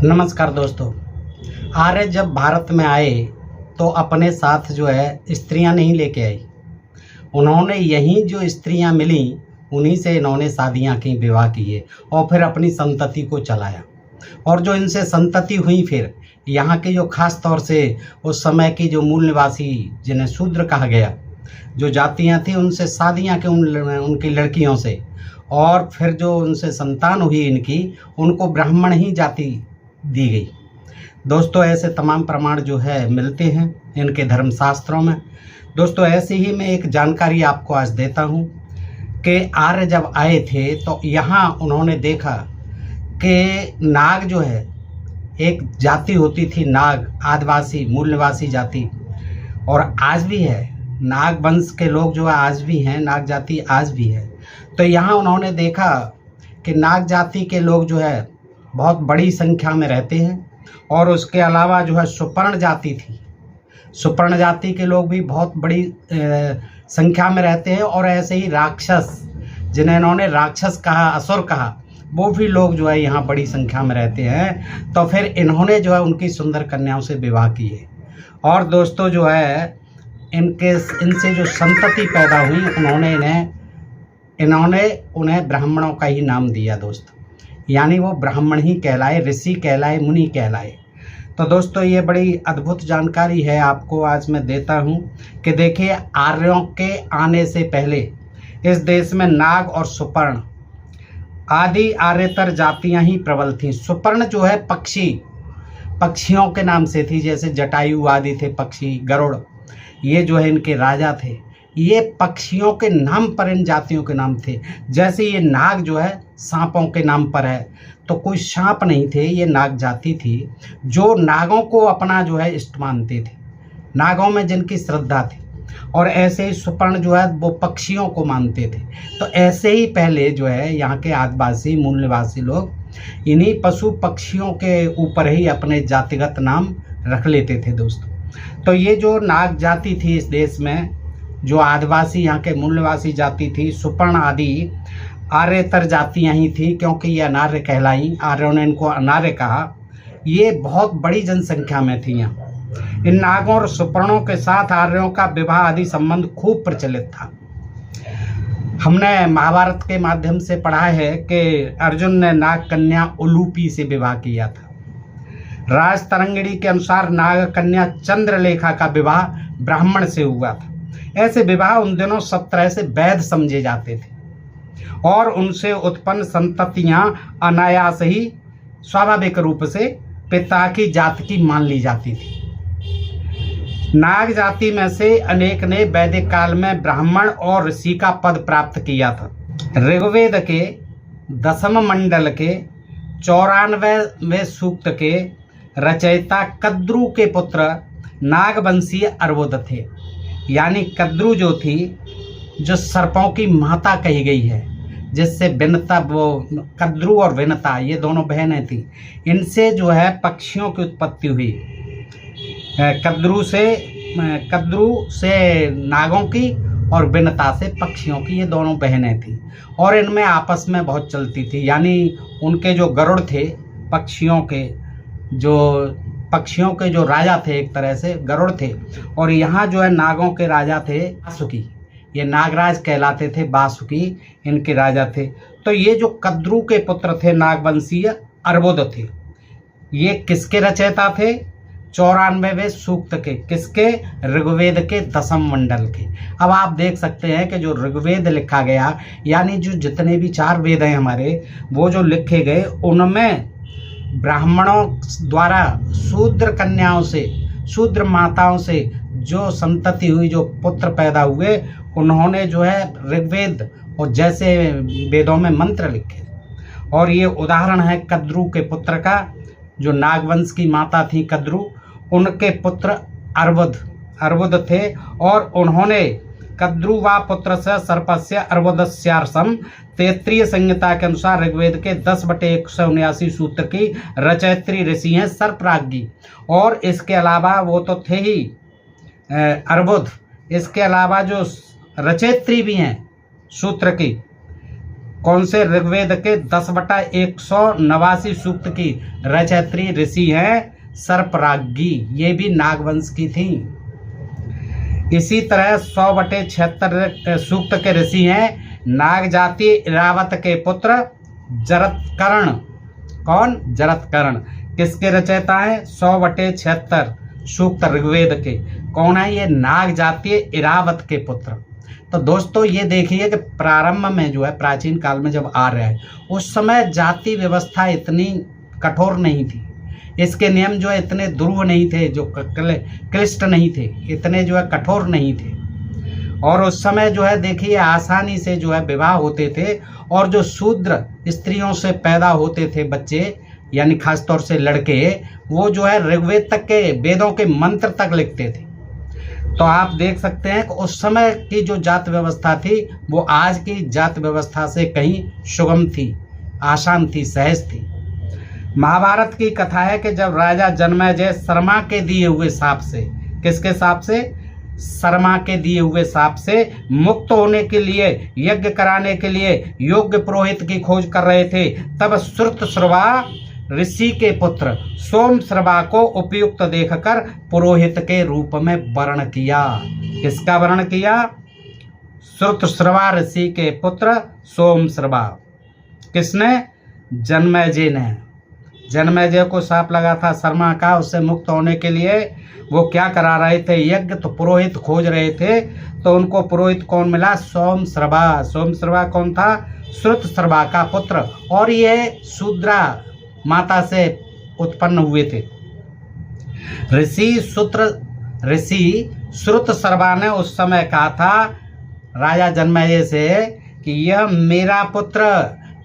नमस्कार दोस्तों। आर्य जब भारत में आए तो अपने साथ जो है स्त्रियां नहीं लेके आई। उन्होंने यहीं जो स्त्रियां मिली उन्हीं से इन्होंने शादियां की, विवाह किए और फिर अपनी संतति को चलाया। और जो इनसे संतति हुई फिर यहाँ के जो खास तौर से उस समय की जो मूल निवासी जिन्हें शूद्र कहा गया जो जातियां थी उनसे शादियां की उनकी लड़कियों से, और फिर जो उनसे संतान हुई इनकी उनको ब्राह्मण ही जाति दी गई। दोस्तों ऐसे तमाम प्रमाण जो है मिलते हैं इनके धर्मशास्त्रों में। दोस्तों ऐसे ही मैं एक जानकारी आपको आज देता हूँ कि आर्य जब आए थे तो यहाँ उन्होंने देखा कि नाग जो है एक जाति होती थी, नाग आदिवासी मूल निवासी जाति, और आज भी है। नाग वंश के लोग जो है आज भी हैं, नाग जाति आज भी है। तो यहाँ उन्होंने देखा कि नाग जाति के लोग जो है बहुत बड़ी संख्या में रहते हैं, और उसके अलावा जो है सुपर्ण जाति थी, सुपर्ण जाति के लोग भी बहुत बड़ी संख्या में रहते हैं। और ऐसे ही राक्षस, जिन्हें इन्होंने राक्षस कहा, असुर कहा, वो भी लोग जो है यहाँ बड़ी संख्या में रहते हैं। तो फिर इन्होंने जो है उनकी सुंदर कन्याओं से विवाह किए, और दोस्तों जो है इनसे जो संतति पैदा हुई इन्होंने उन्हें ब्राह्मणों का ही नाम दिया दोस्तों, यानी वो ब्राह्मण ही कहलाए, ऋषि कहलाए, मुनि कहलाए। तो दोस्तों ये बड़ी अद्भुत जानकारी है आपको आज मैं देता हूँ कि देखिए आर्यों के आने से पहले इस देश में नाग और सुपर्ण आदि आर्यतर जातियां ही प्रबल थीं। सुपर्ण जो है पक्षियों के नाम से थी, जैसे जटायु आदि थे पक्षी, गरुड़, ये जो है इनके राजा थे। ये पक्षियों के नाम पर इन जातियों के नाम थे। जैसे ये नाग जो है सांपों के नाम पर है, तो कोई सांप नहीं थे, ये नाग जाति थी जो नागों को अपना जो है इष्ट मानते थे, नागों में जिनकी श्रद्धा थी। और ऐसे ही सुपर्ण जो है वो पक्षियों को मानते थे। तो ऐसे ही पहले जो है यहाँ के आदिवासी मूल निवासी लोग इन्हीं पशु पक्षियों के ऊपर ही अपने जातिगत नाम रख लेते थे दोस्तों। तो ये जो नाग जाति थी इस देश में, जो आदिवासी यहाँ के मूल निवासी जाति थी, सुपर्ण आदि आर्यतर जातियाँ ही थी, क्योंकि ये अनार्य कहलाई, आर्यों ने इनको अनार्य कहा। ये बहुत बड़ी जनसंख्या में थी यहाँ। इन नागों और सुपर्णों के साथ आर्यों का विवाह आदि संबंध खूब प्रचलित था। हमने महाभारत के माध्यम से पढ़ा है कि अर्जुन ने नाग कन्या उलूपी से विवाह किया था। राज तरंगिणी के अनुसार नाग कन्या चंद्रलेखा का विवाह ब्राह्मण से हुआ था। ऐसे विवाह उन दिनों सब तरह से वैध समझे जाते थे, और उनसे उत्पन्न संततियां अनायास ही स्वाभाविक रूप से पिता की जाति की मान ली जाती थी। नाग जाति में से अनेक ने वैदिक काल में ब्राह्मण और ऋषि का पद प्राप्त किया था। ऋग्वेद के 10वें मंडल के 94वें सूक्त के रचयिता कद्रु के पुत्र नागवंशीय अर्बुद थे। यानी कद्रु जो थी, जो सर्पों की माता कही गई है, जिससे विनता, वो कद्रु और विनता ये दोनों बहनें थी, इनसे जो है पक्षियों की उत्पत्ति हुई। कद्रु से नागों की और विनता से पक्षियों की, ये दोनों बहनें थी, और इनमें आपस में बहुत चलती थी। यानी उनके जो गरुड़ थे, पक्षियों के जो राजा थे, एक तरह से गरुड़ थे, और यहाँ जो है नागों के राजा थे वासुकी, ये नागराज कहलाते थे, वासुकी इनके राजा थे। तो ये जो कद्रु के पुत्र थे नागवंशीय अर्बुद थे, ये किसके रचयिता थे? 94वें सूक्त के, किसके? ऋग्वेद के 10वें मंडल के। अब आप देख सकते हैं कि जो ऋग्वेद लिखा गया, यानी जो जितने भी 4 वेद हैं हमारे, वो जो लिखे गए उनमें ब्राह्मणों द्वारा शूद्र कन्याओं से, शूद्र माताओं से जो संतति हुई, जो पुत्र पैदा हुए, उन्होंने जो है ऋग्वेद और जैसे वेदों में मंत्र लिखे। और ये उदाहरण है कद्रु के पुत्र का, जो नागवंश की माता थी कद्रु, उनके पुत्र अर्बुद थे, और उन्होंने कद्रु व पुत्र से सर्पस्य अर्बुदस्यार्षम तैत्रीय संहिता के अनुसार ऋग्वेद के 10/179 सूत्र की रचयित्री ऋषि हैं सर्पराज्ञी। और इसके अलावा वो तो थे ही अर्बुद, इसके अलावा जो रचयित्री भी हैं सूत्र की, कौन से? ऋग्वेद के 10/189 सूक्त की रचयित्री ऋषि हैं सर्परागी, ये भी नागवंश की थी। इसी तरह 100/76 सूक्त के ऋषि हैं नाग जाति इरावत के पुत्र जरत्कर्ण। कौन? जरत्कर्ण। किसके रचयिता हैं? 100/76 सूक्त ऋग्वेद के। कौन है ये? नाग जातीय इरावत के पुत्र। तो दोस्तों ये देखिए कि प्रारंभ में जो है, प्राचीन काल में जब आ रहा है, उस समय जाति व्यवस्था इतनी कठोर नहीं थी, इसके नियम जो है इतने ध्रुव नहीं थे, जो क्लिष्ट नहीं थे, इतने जो है कठोर नहीं थे। और उस समय जो है देखिए आसानी से जो है विवाह होते थे, और जो शूद्र स्त्रियों से पैदा होते थे बच्चे, यानी खासतौर से लड़के, वो जो है ऋग्वेद तक के वेदों के मंत्र तक लिखते थे। तो आप देख सकते हैं कि उस समय की जो जात व्यवस्था थी वो आज की जात व्यवस्था से कहीं सुगम थी, आसान थी, सहज थी। महाभारत की कथा है कि जब राजा जन्मेजय शर्मा के दिए हुए शाप से, किसके शाप से? शर्मा के दिए हुए शाप से मुक्त होने के लिए, यज्ञ कराने के लिए योग्य पुरोहित की खोज कर रहे थे, तब श्रुतश्रवा ऋषि के पुत्र सोमश्रवा को उपयुक्त देखकर पुरोहित के रूप में वर्ण किया। किसका वर्ण किया? श्रुतश्रवा ऋषि के पुत्र सोमश्रवा। किसने? जन्मेजय ने। जन्मेजय को शाप लगा था शर्मा का, उससे मुक्त होने के लिए वो क्या करा रहे थे? यज्ञ। तो पुरोहित खोज रहे थे, तो उनको पुरोहित कौन मिला? सोमश्रवा। सोमश्रवा कौन था? श्रुतश्रवा का पुत्र, और ये शूद्रा माता से उत्पन्न हुए थे। ऋषि श्रुतश्रवा ने उस समय कहा था राजा जन्मेजय से कि यह मेरा पुत्र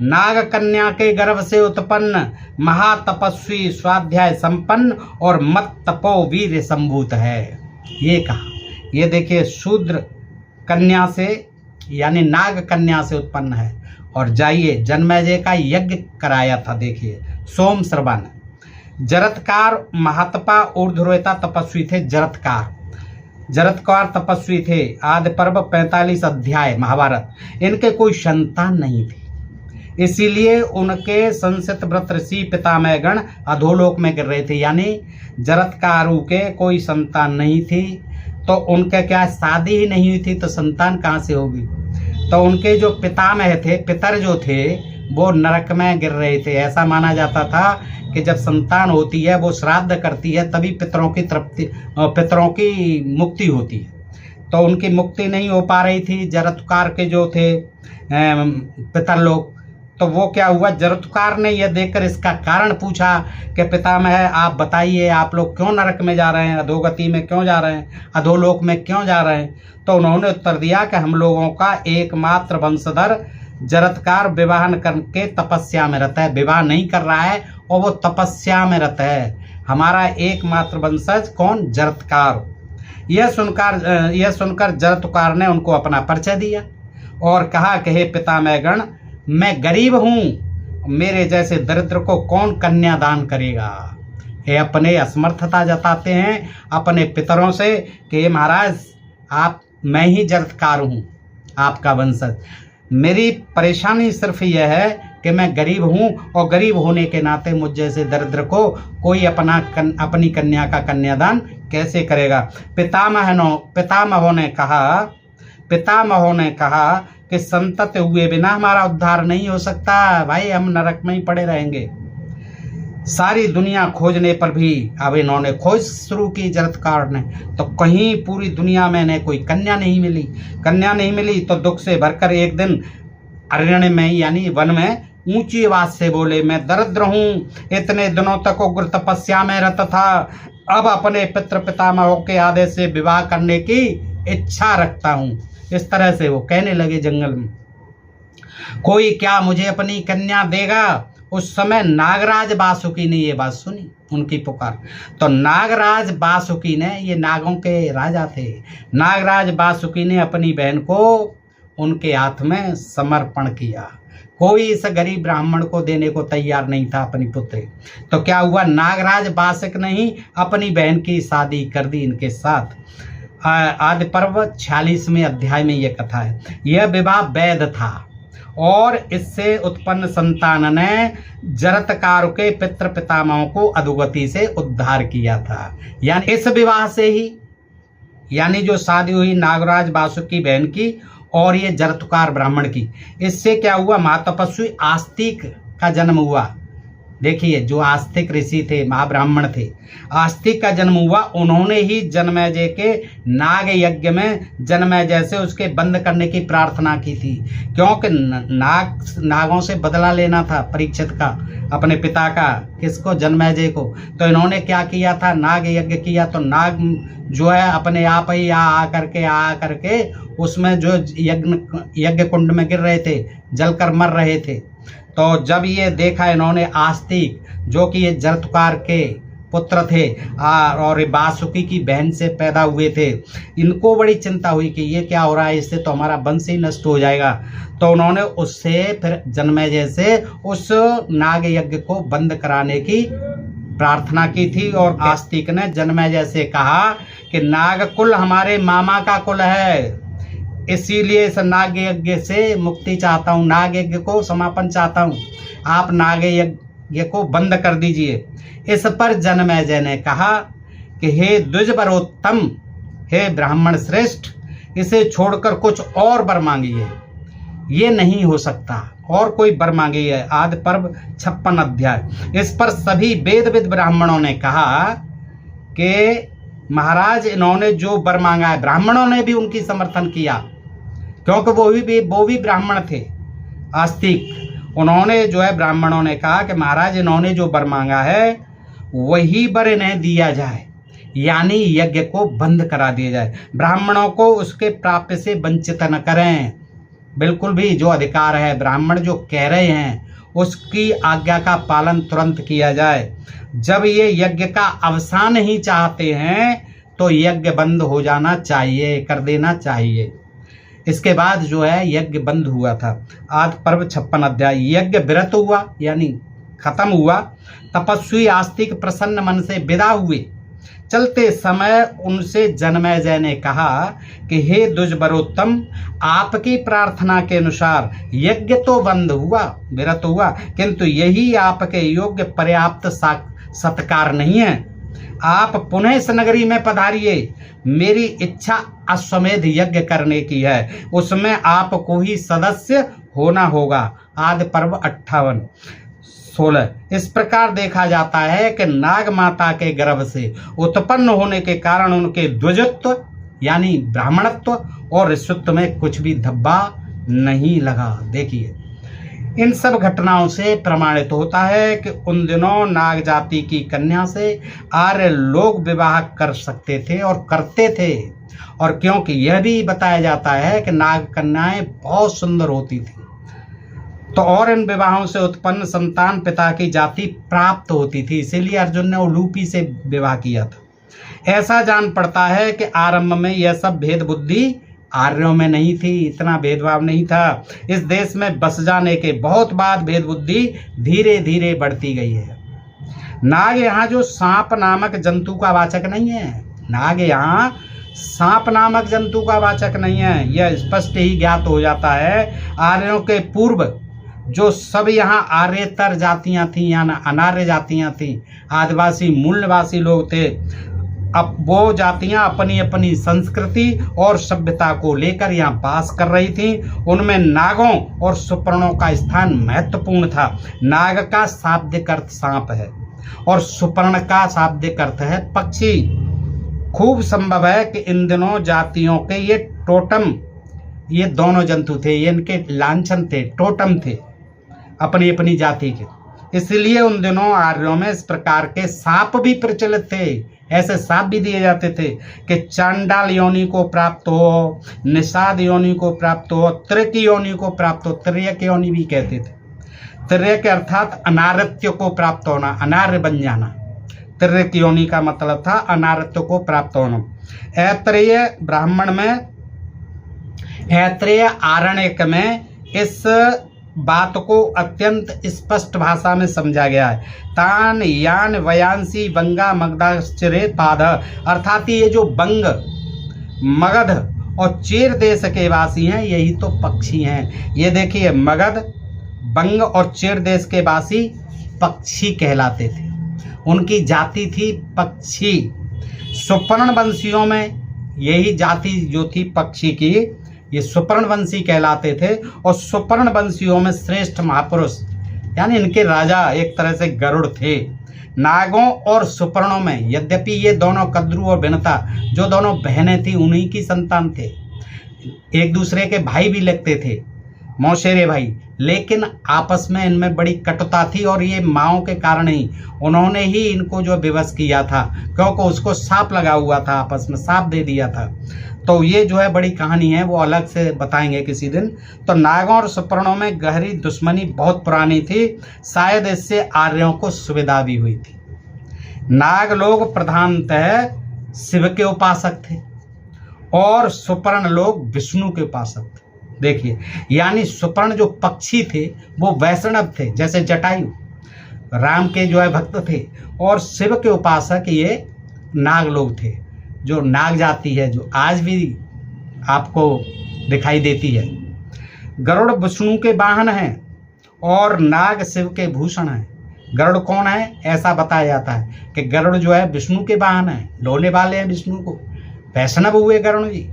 नाग कन्या के गर्भ से उत्पन्न महातपस्वी, स्वाध्याय संपन्न और मत तपो वीर संभूत है। ये कहा। ये देखिए शूद्र कन्या से, यानी नाग कन्या से उत्पन्न है। और जाइए, जन्मेजय का यज्ञ कराया था, देखिए सोमश्रवा ने। जरत्कार महातपा ऊर्ध्वरेता तपस्वी थे। जरत्कार तपस्वी थे। आदि पर्व 45 अध्याय महाभारत। इनके कोई संतान नहीं थी, इसीलिए उनके संसित व्रत ऋषि पितामहगण अधोलोक में गिर रहे थे। यानी जरत्कारु के कोई संतान नहीं थी, तो उनके क्या शादी ही नहीं हुई थी, तो संतान कहाँ से होगी? तो उनके जो पितामह थे, पितर जो थे, वो नरक में गिर रहे थे। ऐसा माना जाता था कि जब संतान होती है, वो श्राद्ध करती है, तभी पितरों की तृप्ति, पितरों की मुक्ति होती है। तो उनकी मुक्ति नहीं हो पा रही थी जरत्कार के जो थे पितर लोग। तो वो क्या हुआ, जरत्कार ने यह देखकर इसका कारण पूछा कि पितामह आप बताइए, आप लोग क्यों नरक में जा रहे हैं, अधोगति में क्यों जा रहे हैं, अधोलोक में क्यों जा रहे हैं? तो उन्होंने उत्तर दिया कि हम लोगों का एकमात्र वंशधर जरत्कार विवाह करके तपस्या में रहता है, विवाह नहीं कर रहा है और वो तपस्या में रहता है। हमारा एकमात्र वंशज कौन? जरत्कार। यह सुनकर जरत्कार ने उनको अपना परिचय दिया और कहा कि हे पितामहगण, मैं गरीब हूँ, मेरे जैसे दरिद्र को कौन कन्यादान करेगा? ये अपने असमर्थता जताते हैं अपने पितरों से कि महाराज मैं ही जरत्कार हूँ, आपका वंशज। मेरी परेशानी सिर्फ यह है कि मैं गरीब हूँ, और गरीब होने के नाते मुझ जैसे दरिद्र को कोई अपनी कन्या का कन्यादान कैसे करेगा? पितामहों ने कहा कि संतत हुए बिना हमारा उद्धार नहीं हो सकता भाई, हम नरक में ही पड़े रहेंगे। सारी दुनिया खोजने पर भी अब इन्होंने खोज शुरू की जरत्कार ने, तो कहीं पूरी दुनिया में इन्हें कोई कन्या नहीं मिली। तो दुख से भरकर एक दिन अरण्य में, यानी वन में, ऊंची आवाज से बोले, मैं दरिद्र हूँ, इतने दिनों तक उग्र तपस्या में रहता था, अब अपने पितृ पितामहों के आदेश से विवाह करने की इच्छा रखता हूँ। इस तरह से वो कहने लगे जंगल में, कोई क्या मुझे अपनी कन्या देगा? उस समय नागराज वासुकी ने ये बात सुनी, उनकी पुकार। तो नागराज वासुकी ने, ये नागों के राजा थे, नागराज वासुकी ने अपनी बहन को उनके हाथ में समर्पण किया। कोई इस गरीब ब्राह्मण को देने को तैयार नहीं था अपनी पुत्री। तो क्या हुआ, नागराज वासुक ने ही अपनी बहन की शादी कर दी इनके साथ। आदि पर्व 46वें अध्याय में यह कथा है। यह विवाह वैध था और इससे उत्पन्न संतान ने जरत्कार के पितृ पितामहों को अधोगति से उद्धार किया था। यानी इस विवाह से ही, यानी जो शादी हुई नागराज वासुकी बहन की और ये जरत्कार ब्राह्मण की, इससे क्या हुआ, महातपस्वी आस्तिक का जन्म हुआ। देखिए, जो आस्तिक ऋषि थे, महाब्राह्मण थे, आस्तिक का जन्म हुआ। उन्होंने ही जन्मेजय के नाग यज्ञ में जन्मेजय से उसके बंद करने की प्रार्थना की थी, क्योंकि नागों से बदला लेना था परीक्षित का, अपने पिता का। किसको? जन्मेजय को। तो इन्होंने क्या किया था, नाग यज्ञ किया। तो नाग जो है अपने आप ही आ करके उसमें जो यज्ञ कुंड में गिर रहे थे, जलकर मर रहे थे। तो जब ये देखा इन्होंने, आस्तिक जो कि ये जरत्कार के पुत्र थे और वासुकी की बहन से पैदा हुए थे, इनको बड़ी चिंता हुई कि ये क्या हो रहा है, इससे तो हमारा वंश ही नष्ट हो जाएगा। तो उन्होंने उससे फिर जन्मेजय से उस नाग यज्ञ को बंद कराने की प्रार्थना की थी। और आस्तिक ने जन्मेजय से कहा कि नाग कुल हमारे मामा का कुल है, इसीलिए इस नाग यज्ञ से मुक्ति चाहता हूँ, नाग यज्ञ को समापन चाहता हूँ, आप नाग यज्ञ को बंद कर दीजिए। इस पर जन्मेजय ने कहा कि हे द्विजवरोत्तम, हे ब्राह्मण श्रेष्ठ, इसे छोड़कर कुछ और वर मांगिए। ये नहीं हो सकता, और कोई वर मांगिए। आदि पर्व 56 अध्याय। इस पर सभी वेदविद ब्राह्मणों ने कहा कि महाराज, इन्होंने जो वर मांगा है, ब्राह्मणों ने भी उनकी समर्थन किया, क्योंकि वो भी ब्राह्मण थे, आस्तिक। उन्होंने जो है, ब्राह्मणों ने कहा कि महाराज, इन्होंने जो वर मांगा है वही वर इन्हें दिया जाए, यानी यज्ञ को बंद करा दिया जाए। ब्राह्मणों को उसके प्राप्य से वंचित न करें, बिल्कुल भी। जो अधिकार है, ब्राह्मण जो कह रहे हैं उसकी आज्ञा का पालन तुरंत किया जाए। जब ये यज्ञ का अवसान ही चाहते हैं तो यज्ञ बंद हो जाना चाहिए, कर देना चाहिए। इसके बाद जो है यज्ञ बंद हुआ था। आदि पर्व 56 अध्याय। यज्ञ विरत हुआ, यानी खत्म हुआ। तपस्वी आस्तिक प्रसन्न मन से विदा हुए। चलते समय उनसे जन्मेजय ने कहा कि हे द्विजवरोत्तम, आपकी प्रार्थना के अनुसार यज्ञ तो बंद हुआ, विरत हुआ, किंतु यही आपके योग्य पर्याप्त सत्कार नहीं है। आप पुनः इस नगरी में पधारिए। मेरी इच्छा अश्वमेध यज्ञ करने की है, उसमें आपको ही सदस्य होना होगा। आदि पर्व 58:16। इस प्रकार देखा जाता है कि नाग माता के गर्भ से उत्पन्न होने के कारण उनके द्विजत्व यानी ब्राह्मणत्व और ऋषित्व में कुछ भी धब्बा नहीं लगा। देखिए, इन सब घटनाओं से प्रमाणित होता है कि उन दिनों नाग जाति की कन्या से आर्य लोग विवाह कर सकते थे और करते थे। और क्योंकि यह भी बताया जाता है कि नाग कन्याएं बहुत सुंदर होती थी, तो और इन विवाहों से उत्पन्न संतान पिता की जाति प्राप्त होती थी, इसीलिए अर्जुन ने उलूपी से विवाह किया था। ऐसा जान पड़ता है कि आरंभ में यह सब भेद बुद्धि आर्यों में नहीं थी, इतना भेदभाव नहीं था। इस देश में बस जाने के बहुत बाद भेद बुद्धि धीरे धीरे बढ़ती गई है। नाग यहाँ जो सांप नामक जंतु का वाचक नहीं है, नाग यहाँ सांप नामक जंतु का वाचक नहीं है, यह स्पष्ट ही ज्ञात हो जाता है। आर्यों के पूर्व जो सब यहाँ आर्यतर जातियाँ थीं या अनार्य जातियाँ थीं, आदिवासी मूल निवासी लोग थे, अब वो जातियां अपनी अपनी संस्कृति और सभ्यता को लेकर यहाँ वास कर रही थीं। उनमें नागों और सुपर्णों का स्थान महत्वपूर्ण था। नाग का शाब्दिक अर्थ सांप है और सुपर्ण का शाब्दिक अर्थ है पक्षी। खूब संभव है कि इन दिनों जातियों के ये टोटम, ये दोनों जंतु थे, ये इनके लांछन थे, टोटम थे अपनी अपनी जाति के। इसलिए उन दिनों आर्यों में इस प्रकार के सांप भी प्रचलित थे। ऐसे सांप भी दिए जाते थे कि चांडाल योनि को प्राप्त हो, निषाद योनि को प्राप्त हो, त्रिक योनि को प्राप्त हो। त्रियक योनि भी कहते थे। त्रियक अर्थात अनार्यत्व को प्राप्त होना, अनार्य बन जाना। त्रियक योनि का मतलब था अनार्यत्व को प्राप्त होना। ऐत्रेय ब्राह्मण में, ऐत्रेय आरण्यक में इस बात को अत्यंत स्पष्ट भाषा में समझा गया है। तान यान वयांसी बंगा मगधाश्चर्य पाद, अर्थात ये जो बंग, मगध और चेर देश के वासी हैं, यही तो पक्षी हैं। ये देखिए, मगध, बंग और चेर देश के वासी पक्षी कहलाते थे, उनकी जाति थी पक्षी। सुपर्ण वंशियों में यही जाति जो थी पक्षी की, ये सुपर्ण वंशी कहलाते थे। और सुपर्ण वंशियों में श्रेष्ठ महापुरुष यानी इनके राजा एक तरह से गरुड़ थे। नागों और सुपर्णों में, यद्यपि ये दोनों कद्रू और विनता जो दोनों बहनें थी उन्हीं की संतान थे, एक दूसरे के भाई भी लगते थे, मौसेरे भाई, लेकिन आपस में इनमें बड़ी कटुता थी और ये माओं के कारण ही उन्होंने ही इनको जो विवश किया था, क्योंकि उसको सांप लगा हुआ था, आपस में सांप दे दिया था। तो ये जो है बड़ी कहानी है, वो अलग से बताएंगे किसी दिन। तो नागों और सुपर्णों में गहरी दुश्मनी बहुत पुरानी थी, शायद इससे आर्यों को सुविधा भी हुई थी। नाग लोग प्रधानतः शिव के उपासक थे और सुपर्ण लोग विष्णु के उपासक थे। देखिए, यानी सुपर्ण जो पक्षी थे वो वैष्णव थे, जैसे जटायु राम के जो है भक्त थे, और शिव के उपासक ये नाग लोग थे, जो नाग जाति है, जो आज भी आपको दिखाई देती है। गरुड़ विष्णु के वाहन हैं और नाग शिव के भूषण हैं। गरुड़ कौन है? ऐसा बताया जाता है कि गरुड़ जो है विष्णु के वाहन है, ढोने वाले हैं विष्णु को, वैष्णव हुए गरुड़ जी।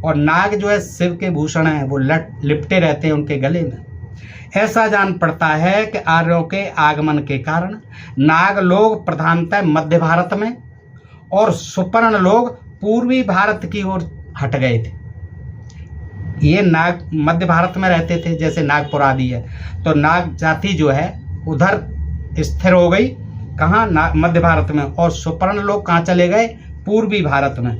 और नाग जो है शिव के भूषण हैं, वो लिपटे रहते हैं उनके गले में। ऐसा जान पड़ता है कि आर्यों के आगमन के कारण नाग लोग प्रधानतः मध्य भारत में और सुपर्ण लोग पूर्वी भारत की ओर हट गए थे। ये नाग मध्य भारत में रहते थे, जैसे नागपुर आदि है, तो नाग जाति जो है उधर स्थिर हो गई, कहाँ? मध्य भारत में। और सुपर्ण लोग कहाँ चले गए? पूर्वी भारत में।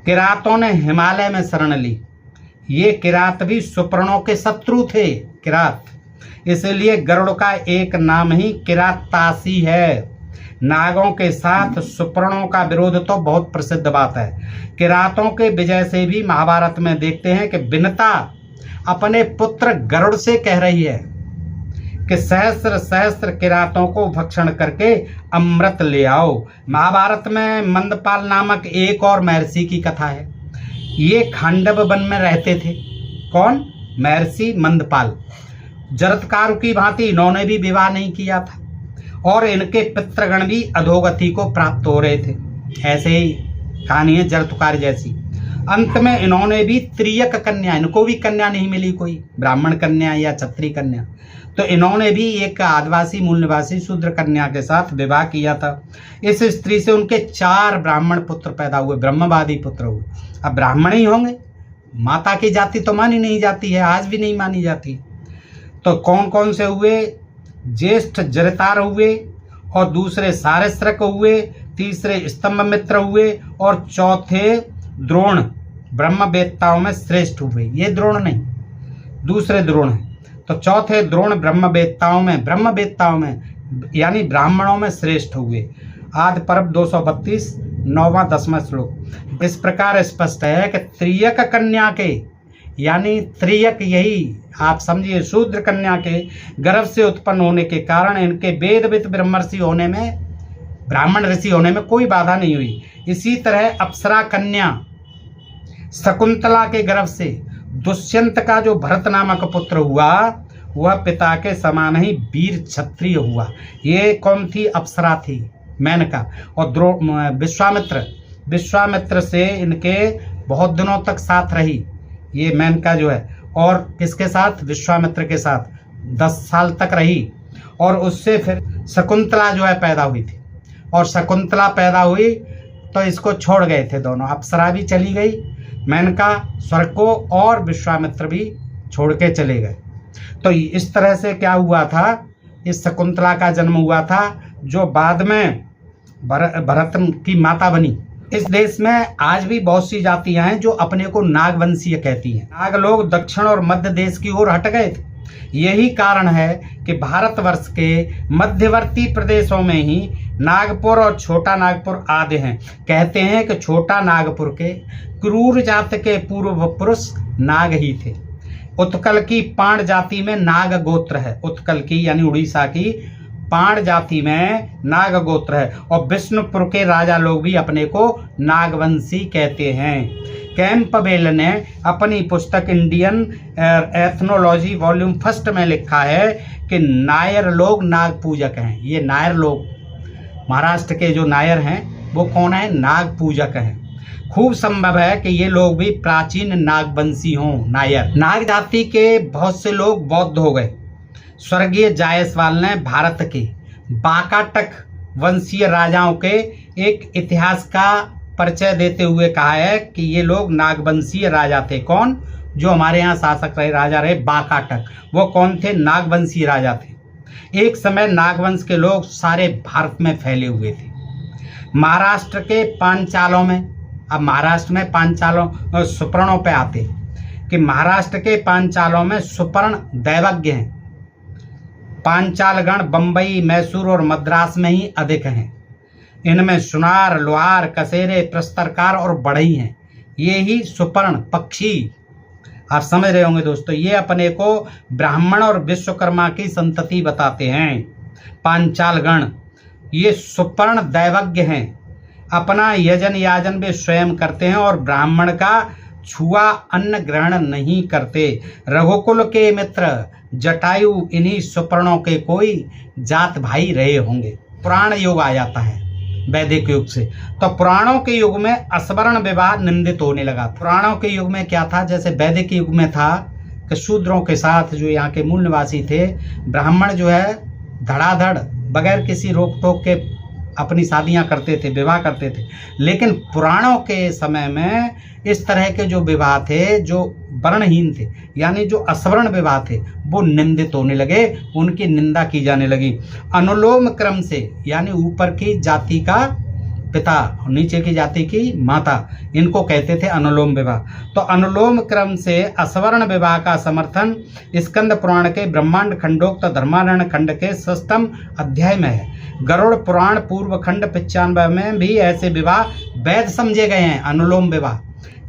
किरातों ने हिमालय में शरण ली। ये किरात भी सुपर्णों के शत्रु थे, किरात, इसलिए गरुड़ का एक नाम ही किरातासी है। नागों के साथ सुपर्णों का विरोध तो बहुत प्रसिद्ध बात है। किरातों के विजय से भी महाभारत में देखते हैं कि विनता अपने पुत्र गरुड़ से कह रही है कि सहस्त्र सहस्त्र किरातों को भक्षण करके अमृत ले आओ। महाभारत में मंदपाल नामक एक और महर्षि की कथा है। ये खांडव वन में रहते थे। कौन? महर्षि मंदपाल। जरत्कारु की भांति इन्होंने भी विवाह नहीं किया था और इनके पितृगण भी अधोगति को प्राप्त हो रहे थे। ऐसे ही कहानी है जरत्कार जैसी। अंत में इन्होंने भी त्रियक कन्या, इनको भी कन्या नहीं मिली कोई, ब्राह्मण कन्या या क्षत्रिय कन्या, तो इन्होंने भी एक आदिवासी मूल निवासी शूद्र कन्या के साथ विवाह किया था। इस स्त्री से उनके 4 ब्राह्मण पुत्र पैदा हुए, ब्रह्मवादी पुत्र हुए। अब ब्राह्मण ही होंगे, माता की जाति तो मानी नहीं जाती है, आज भी नहीं मानी जाती। तो कौन कौन से हुए? ज्येष्ठ जरतार हुए और दूसरे सारस्त्रक हुए, तीसरे स्तंभमित्र हुए और चौथे द्रोण ब्रह्मवेत्ताओं में श्रेष्ठ हुए। ये द्रोण नहीं, दूसरे द्रोण हैं। तो चौथे द्रोण ब्रह्मवेत्ताओं में यानी ब्राह्मणों में श्रेष्ठ हुए। आदि पर्व 232 9वां 10वां श्लोक। इस प्रकार स्पष्ट है कि त्रियक कन्या के, यानी त्रियक यही आप समझिए शूद्र कन्या के गर्भ से उत्पन्न होने के कारण इनके वेदविद ब्रह्मर्षि होने में, ब्राह्मण ऋषि होने में कोई बाधा नहीं हुई। इसी तरह अप्सरा कन्या शकुंतला के गर्भ से दुष्यंत का जो भरत नामक पुत्र हुआ, वह पिता के समान ही वीर क्षत्रिय हुआ। ये कौन थी? अप्सरा थी, मेनका। और विश्वामित्र से इनके बहुत दिनों तक साथ रही ये मेनका जो है, और किसके साथ? विश्वामित्र के साथ 10 साल तक रही। और उससे फिर शकुंतला जो है पैदा हुई थी, और शकुंतला पैदा हुई तो इसको छोड़ गए थे दोनों। अप्सरा भी चली गई, मेनका स्वर्ग को, और विश्वामित्र भी छोड़ के चले गए। तो इस तरह से क्या हुआ था? इस शकुंतला का जन्म हुआ था, जो बाद में भरत की माता बनी। इस देश में आज भी बहुत सी जातियां हैं जो अपने को नागवंशीय कहती हैं। नाग लोग दक्षिण और मध्य देश की ओर हट गए थे। यही कारण है कि भारतवर्ष के मध्यवर्ती प्रदेशों में ही नागपुर और छोटा नागपुर आदि हैं। कहते हैं कि छोटा नागपुर के क्रूर जात के पूर्व पुरुष नाग ही थे। उत्कल की पाण जाति में नाग गोत्र है। उत्कल की यानी उड़ीसा की पाण जाति में नाग गोत्र है। और विष्णुपुर के राजा लोग भी अपने को नागवंशी कहते हैं। कैंपबेल ने अपनी पुस्तक इंडियन एथनोलॉजी वॉल्यूम 1 में लिखा है कि नायर लोग नाग पूजक हैं। ये नायर लोग, महाराष्ट्र के जो नायर हैं वो कौन है? नाग पूजक हैं। खूब संभव है कि ये लोग भी प्राचीन नागवंशी हों। नायर नाग जाति के बहुत से लोग बौद्ध हो गए। स्वर्गीय जायसवाल ने भारत के बाकाटक वंशीय राजाओं के एक इतिहास का परिचय देते हुए कहा है कि ये लोग नागवंशीय राजा थे। कौन? जो हमारे यहाँ शासक रहे, राजा रहे बाकाटक, वो कौन थे? नागवंशीय राजा थे। एक समय नागवंश के लोग सारे भारत में फैले हुए थे। महाराष्ट्र के पांचालों में, अब महाराष्ट्र में पांचालों सुपर्णों पे आते कि महाराष्ट्र के पांचालों में सुपर्ण दैवज्ञ हैं। पांचालगण बंबई, मैसूर और मद्रास में ही अधिक हैं। इनमें सुनार, लोहार, कसेरे, प्रस्तरकार और बढ़ई हैं। ये ही सुपर्ण पक्षी, आप समझ रहे होंगे दोस्तों, ये अपने को ब्राह्मण और विश्वकर्मा की संतति बताते हैं। पांचालगण ये सुपर्ण दैवज्ञ हैं। अपना यजन याजन वे स्वयं करते हैं और ब्राह्मण का छुआ अन्न ग्रहण नहीं करते। रघुकुल के मित्र जटायु इन्हीं सुपर्णों के कोई जात भाई रहे होंगे। पुराण युग आ जाता है वैदिक युग से, तो पुराणों के युग में असवर्ण विवाह निंदित होने लगा। पुराणों के युग में क्या था? जैसे वैदिक युग में था कि शूद्रों के साथ जो यहाँ के मूल निवासी थे, ब्राह्मण जो है धड़ाधड़ बगैर किसी रोक टोक के अपनी शादियां करते थे, विवाह करते थे। लेकिन पुराणों के समय में इस तरह के जो विवाह थे, जो वर्णहीन थे, यानी जो असवर्ण विवाह थे, वो निंदित होने लगे, उनकी निंदा की जाने लगी। अनुलोम क्रम से, यानी ऊपर की जाति का पिता और नीचे की जाति की माता, इनको कहते थे अनुलोम विवाह। तो अनुलोम क्रम से असवर्ण विवाह का समर्थन स्कंद पुराण के ब्रह्मांड खंडोक्त धर्मारण खंड के 6th अध्याय में है। गरुड़ पुराण पूर्व खंड 95 में भी ऐसे विवाह वैध समझे गए हैं। अनुलोम विवाह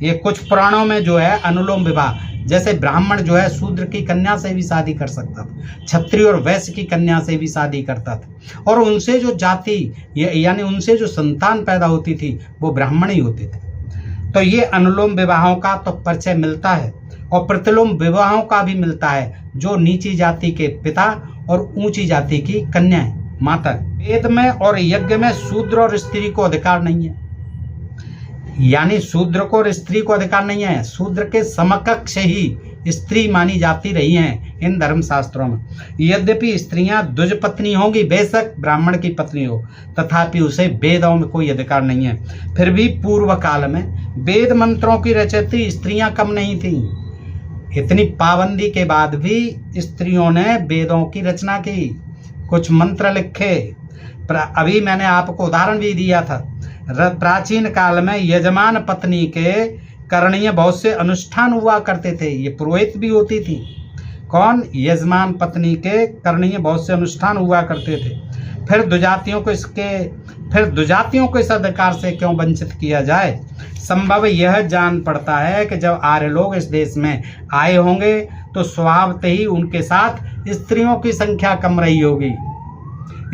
ये कुछ पुराणों में जो है अनुलोम विवाह, जैसे ब्राह्मण जो है शूद्र की कन्या से भी शादी कर सकता था, क्षत्रिय और वैश्य की कन्या से भी शादी करता था, और उनसे जो जाति यानी उनसे जो संतान पैदा होती थी वो ब्राह्मण ही होते थे। तो ये अनुलोम विवाहों का तो परिचय मिलता है, और प्रतिलोम विवाहों का भी मिलता है, जो नीची जाति के पिता और ऊंची जाति की कन्याएं माता। वेद में और यज्ञ में शूद्र और स्त्री को अधिकार नहीं है, यानी शूद्र को और स्त्री को अधिकार नहीं है। शूद्र के समकक्ष ही स्त्री मानी जाती रही हैं इन धर्म शास्त्रों में। यद्यपि स्त्रियां द्विज पत्नी होंगी, बेशक ब्राह्मण की पत्नी हो, तथापि उसे वेदों में कोई अधिकार नहीं है। फिर भी पूर्व काल में वेद मंत्रों की रचयित्री स्त्रियां कम नहीं थीं। इतनी पाबंदी के बाद भी स्त्रियों ने वेदों की रचना की, कुछ मंत्र लिखे। अभी मैंने आपको उदाहरण भी दिया था, प्राचीन काल में यजमान पत्नी के करणीय बहुत से अनुष्ठान हुआ करते थे। ये पुरोहित भी होती थी। कौन? यजमान पत्नी के करणीय बहुत से अनुष्ठान हुआ करते थे। फिर दुजातियों को इस अधिकार से क्यों वंचित किया जाए? संभव यह जान पड़ता है कि जब आर्य लोग इस देश में आए होंगे तो स्वभावतः ही उनके साथ स्त्रियों की संख्या कम रही होगी,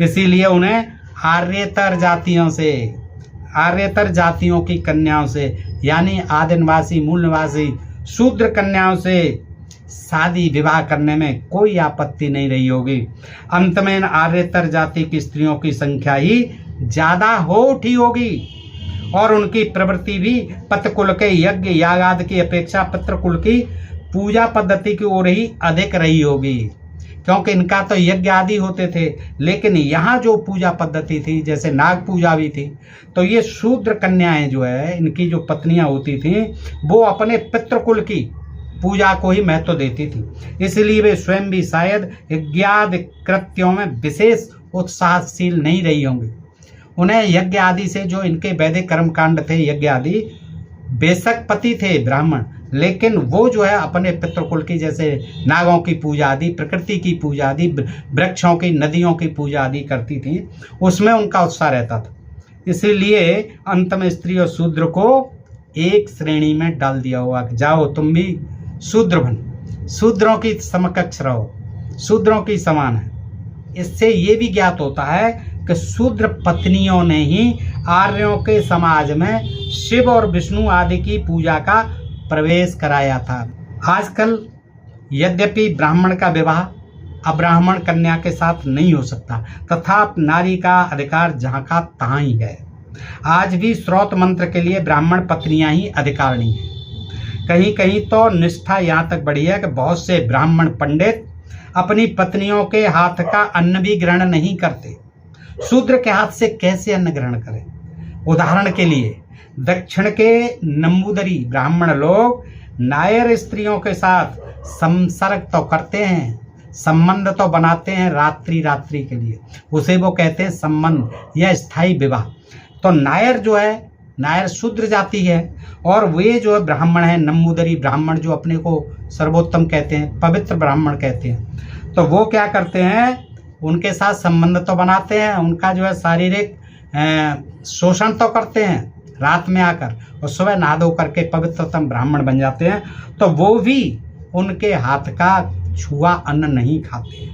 इसीलिए उन्हें आर्यतर जातियों की कन्याओं से, यानी आदि निवासी मूल निवासी शूद्र कन्याओं से शादी विवाह करने में कोई आपत्ति नहीं रही होगी। अंत में आर्यतर जाति की स्त्रियों की संख्या ही ज्यादा हो उठी होगी, और उनकी प्रवृत्ति भी पतकुल के यज्ञ यागादि की अपेक्षा पितृकुल की पूजा पद्धति की ओर ही अधिक रही होगी, क्योंकि इनका तो यज्ञ आदि होते थे। लेकिन यहाँ जो पूजा पद्धति थी, जैसे नाग पूजा भी थी, तो ये शूद्र कन्याएं जो है, इनकी जो पत्नियां होती थीं, वो अपने पितृकुल की पूजा को ही महत्व देती थी। इसलिए वे स्वयं भी शायद यज्ञादि कृत्यों में विशेष उत्साहशील नहीं रही होंगी। उन्हें यज्ञ आदि से, जो इनके वैदिक कर्मकांड थे यज्ञ आदि, बेशक पति थे ब्राह्मण, लेकिन वो जो है अपने पितृकुल की, जैसे नागों की पूजा आदि, प्रकृति की पूजा आदि, वृक्षों की, नदियों की पूजा आदि करती थी, उसमें उनका उत्साह रहता था। इसीलिए अंत में स्त्री और शूद्र को एक श्रेणी में डाल दिया हुआ कि जाओ तुम भी शूद्र बन, शूद्रों की समकक्ष रहो, शूद्रों की समान है। इससे ये भी ज्ञात होता है कि शूद्र पत्नियों ने ही आर्यों के समाज में शिव और विष्णु आदि की पूजा का प्रवेश कराया था। आजकल यद्यपि ब्राह्मण का विवाह अब्राह्मण कन्या के साथ नहीं हो सकता, तथा नारी का अधिकार जहाँ का तहाँ ही है। आज भी श्रौत मंत्र के लिए ब्राह्मण पत्नियां ही अधिकारिणी हैं। कहीं कहीं तो निष्ठा यहाँ तक बढ़ी है कि बहुत से ब्राह्मण पंडित अपनी पत्नियों के हाथ का अन्न भी ग्रहण नहीं करते। शूद्र के हाथ से कैसे अन्न ग्रहण करें? उदाहरण के लिए दक्षिण के नंबूदरी ब्राह्मण लोग नायर स्त्रियों के साथ संसर्ग तो करते हैं, संबंध तो बनाते हैं रात्रि के लिए, उसे वो कहते हैं संबंध या स्थायी विवाह। तो नायर जो है, नायर शूद्र जाति है, और वे जो है ब्राह्मण है नंबूदरी ब्राह्मण, जो अपने को सर्वोत्तम कहते हैं, पवित्र ब्राह्मण कहते हैं। तो वो क्या करते हैं, उनके साथ संबंध तो बनाते हैं, उनका जो है शारीरिक शोषण तो करते हैं रात में आकर, और सुबह नहा धो करके पवित्रतम ब्राह्मण बन जाते हैं। तो वो भी उनके हाथ का छुआ अन्न नहीं खाते,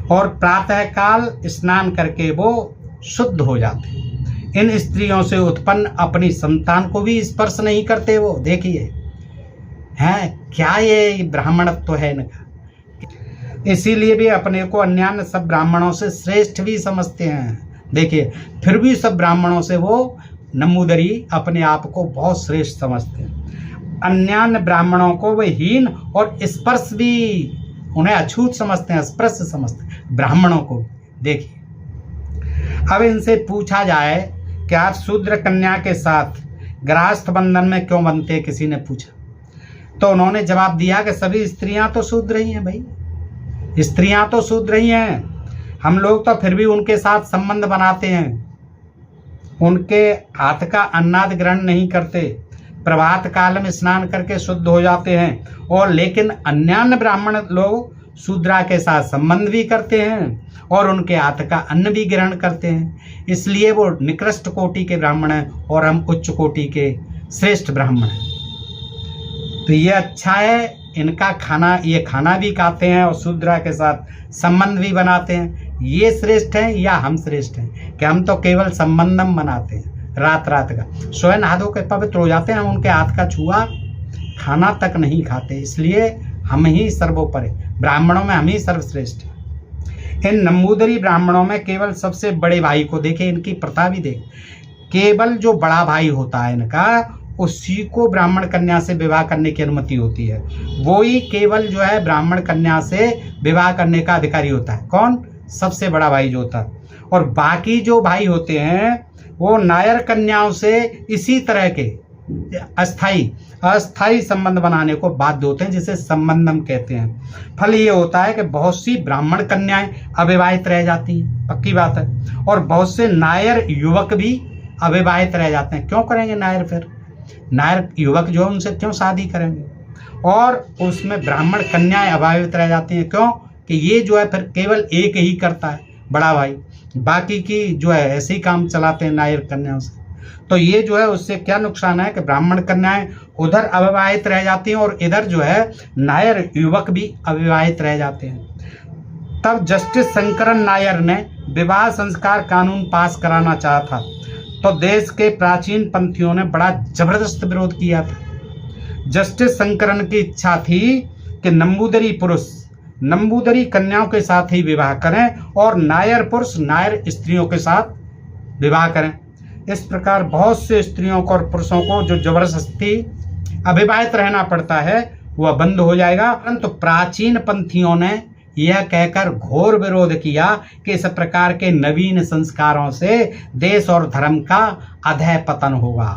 और प्रातःकाल स्नान करके वो शुद्ध हो जाते हैं। इन स्त्रियों से उत्पन्न अपनी संतान को भी स्पर्श नहीं करते वो। देखिए हैं क्या ये ब्राह्मणत्व है इनका। इसीलिए भी अपने को अन्यान्य सब ब्राह्मणों से श्रेष्ठ भी समझते हैं। देखिए फिर भी सब ब्राह्मणों से वो नंबूदरी अपने आप को बहुत श्रेष्ठ समझते हैं। अन्यान्य ब्राह्मणों को वे हीन और स्पर्श भी उन्हें अछूत समझते हैं, स्पर्श समझते हैं ब्राह्मणों को। देखिए अब इनसे पूछा जाए कि आप शूद्र कन्या के साथ गृहस्थ बंधन में क्यों बनते, किसी ने पूछा, तो उन्होंने जवाब दिया कि सभी स्त्रियां तो शूद्र ही हैं भाई, स्त्रियां तो शूद्र ही हैं, हम लोग तो फिर भी उनके साथ संबंध बनाते हैं, उनके हाथ का अन्नाद ग्रहण नहीं करते, प्रभात काल में स्नान करके शुद्ध हो जाते हैं, और लेकिन अन्यान्य ब्राह्मण लोग शूद्रा के साथ संबंध भी करते हैं और उनके हाथ का अन्न भी ग्रहण करते हैं। इसलिए वो निकृष्ट कोटि के ब्राह्मण हैं और हम उच्च कोटि के श्रेष्ठ ब्राह्मण हैं। तो ये अच्छा है, इनका खाना, ये खाना भी खाते हैं और शूद्रा के साथ संबंध भी बनाते हैं। ये श्रेष्ठ हैं या हम श्रेष्ठ हैं कि हम तो केवल संबंधम बनाते हैं रात का, स्वयं नहा धो के पवित्र हो जाते हैं, हम उनके हाथ का छुआ खाना तक नहीं खाते। इसलिए हम ही सर्वोपरि, ब्राह्मणों में हम ही सर्वश्रेष्ठ हैं। इन नंबूदरी ब्राह्मणों में केवल सबसे बड़े भाई को देखे, इनकी प्रथा भी देख, केवल जो बड़ा भाई होता है इनका, उसी को ब्राह्मण कन्या से विवाह करने की अनुमति होती है। वो ही केवल जो है ब्राह्मण कन्या से विवाह करने का अधिकारी होता है। कौन? सबसे बड़ा भाई जो होता है। और बाकी जो भाई होते हैं वो नायर कन्याओं से इसी तरह के अस्थाई संबंध बनाने को बाध्य होते हैं, जिसे संबंधम कहते हैं। फल ये होता है कि बहुत सी ब्राह्मण कन्याएं अविवाहित रह जाती हैं, पक्की बात है, और बहुत से नायर युवक भी अविवाहित रह जाते हैं। क्यों करेंगे नायर? फिर नायर युवक जो है उनसे क्यों शादी करेंगे? और उसमें ब्राह्मण कन्याएं अविवाहित रह जाती हैं। क्यों? कि ये जो है फिर केवल एक ही करता है बड़ा भाई, बाकी की जो है ऐसे ही काम चलाते हैं नायर कन्याओं से। तो ये जो है उससे क्या नुकसान है कि ब्राह्मण कन्याएं उधर अविवाहित रह जाती हैं और इधर जो है नायर युवक भी अविवाहित रह जाते हैं। तब जस्टिस शंकरन नायर ने विवाह संस्कार कानून पास कराना चाहा था, तो देश के प्राचीन पंथियों ने बड़ा जबरदस्त विरोध किया था। जस्टिस शंकरन की इच्छा थी कि नंबूदरी पुरुष नंबूदरी कन्याओं के साथ ही विवाह करें और नायर पुरुष नायर स्त्रियों के साथ विवाह करें। इस प्रकार बहुत से स्त्रियों को और पुरुषों को जो जबरदस्ती अविवाहित रहना पड़ता है वह बंद हो जाएगा। परंतु प्राचीन पंथियों ने यह कहकर घोर विरोध किया कि इस प्रकार के नवीन संस्कारों से देश और धर्म का अधः पतन होगा,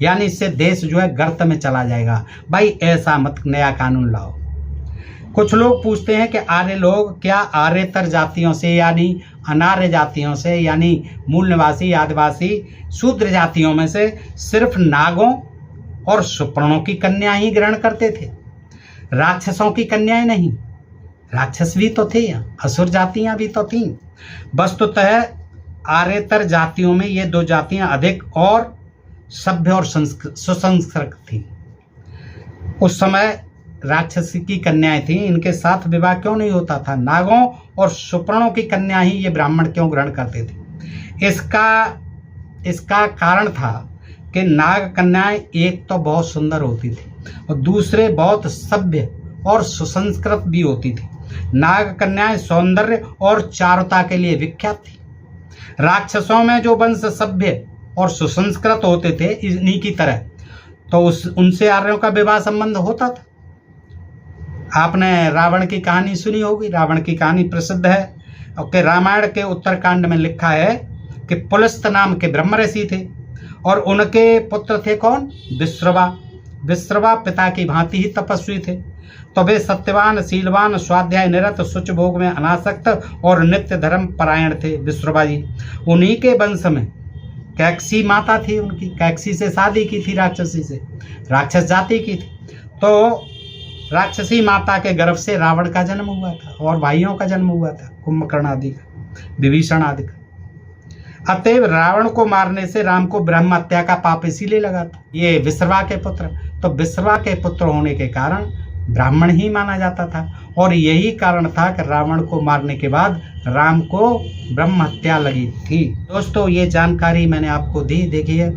यानी इससे देश जो है गर्त में चला जाएगा। भाई ऐसा मत नया कानून लाओ। कुछ लोग पूछते हैं कि आर्य लोग क्या आर्यतर जातियों से यानी अनार्य जातियों से यानी मूल निवासी आदिवासी शूद्र जातियों में से सिर्फ नागों और सुपर्णों की कन्या ही ग्रहण करते थे, राक्षसों की कन्याएं नहीं? राक्षस भी तो थे, असुर जातियां भी तो थीं। वस्तुतः आर्यतर जातियों में ये दो जातियां अधिक और सभ्य और सुसंस्कृत थी। उस समय राक्षसी की कन्याएं थीं, इनके साथ विवाह क्यों नहीं होता था? नागों और सुपर्णों की कन्या ही ये ब्राह्मण क्यों ग्रहण करते थे? इसका इसका कारण था कि नाग कन्याएं एक तो बहुत सुंदर होती थी और दूसरे बहुत सभ्य और सुसंस्कृत भी होती थी। नाग कन्याएं सौंदर्य और चारुता के लिए विख्यात थी। राक्षसों में जो वंश सभ्य और सुसंस्कृत होते थे इन्हीं की तरह, तो उनसे आर्यों का विवाह संबंध होता था। आपने रावण की कहानी सुनी होगी। रावण की कहानी प्रसिद्ध है कि रामायण के उत्तरकांड में लिखा है कि पुलस्त नाम के ब्रह्म ऋषि थे और उनके पुत्र थे कौन? विश्रवा। विश्रवा पिता की भांति ही तपस्वी थे। तो वे सत्यवान, शीलवान, स्वाध्याय निरत, शुच भोग में अनासक्त और नित्य धर्म परायण थे विश्रवा जी। उन्हीं के वंश में कैकसी माता थी। उनकी कैकसी से शादी की थी, राक्षसी से, राक्षस जाति की थी। तो राक्षसी माता के गर्भ से रावण का जन्म हुआ था और भाइयों का जन्म हुआ था, कुंभकर्ण आदि का, विभीषण आदि का। अतएव रावण को मारने से राम को ब्रह्म हत्या का पाप इसीलिए लगा था। ये विश्रवा के पुत्र, तो विश्रवा के पुत्र होने के कारण ब्राह्मण ही माना जाता था और यही कारण था कि रावण को मारने के बाद राम को ब्रह्म हत्या लगी थी। दोस्तों, ये जानकारी मैंने आपको दी, देखिए,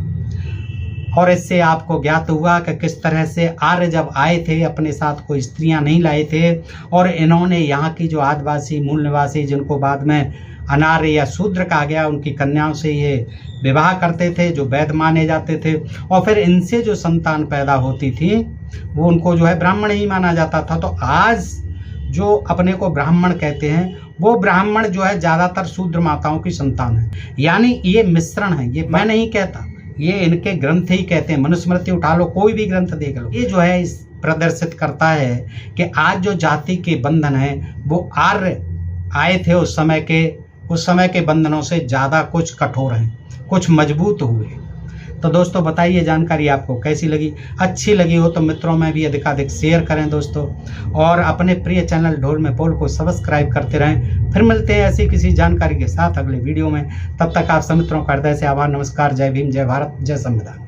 और इससे आपको ज्ञात हुआ कि किस तरह से आर्य जब आए थे अपने साथ कोई स्त्रियां नहीं लाए थे और इन्होंने यहाँ की जो आदिवासी मूल निवासी, जिनको बाद में अनार्य या शूद्र कहा गया, उनकी कन्याओं से ये विवाह करते थे जो वैध माने जाते थे, और फिर इनसे जो संतान पैदा होती थी वो उनको जो है ब्राह्मण ही माना जाता था। तो आज जो अपने को ब्राह्मण कहते हैं वो ब्राह्मण जो है ज़्यादातर शूद्र माताओं की संतान है। यानी ये मिश्रण है, ये मैं नहीं कहता, ये इनके ग्रंथ ही कहते हैं। मनुस्मृति उठा लो, कोई भी ग्रंथ देख लो, ये जो है इस प्रदर्शित करता है कि आज जो जाति के बंधन है वो आर्य आए थे उस समय के बंधनों से ज़्यादा कुछ कठोर हैं, कुछ मजबूत हुए। तो दोस्तों बताइए जानकारी आपको कैसी लगी। अच्छी लगी हो तो मित्रों में भी अधिकाधिक शेयर करें दोस्तों, और अपने प्रिय चैनल ढोल में बोल को सब्सक्राइब करते रहें। फिर मिलते हैं ऐसी किसी जानकारी के साथ अगले वीडियो में। तब तक आप सब मित्रों का हृदय से आभार, नमस्कार, जय भीम, जय भारत, जय संविधान।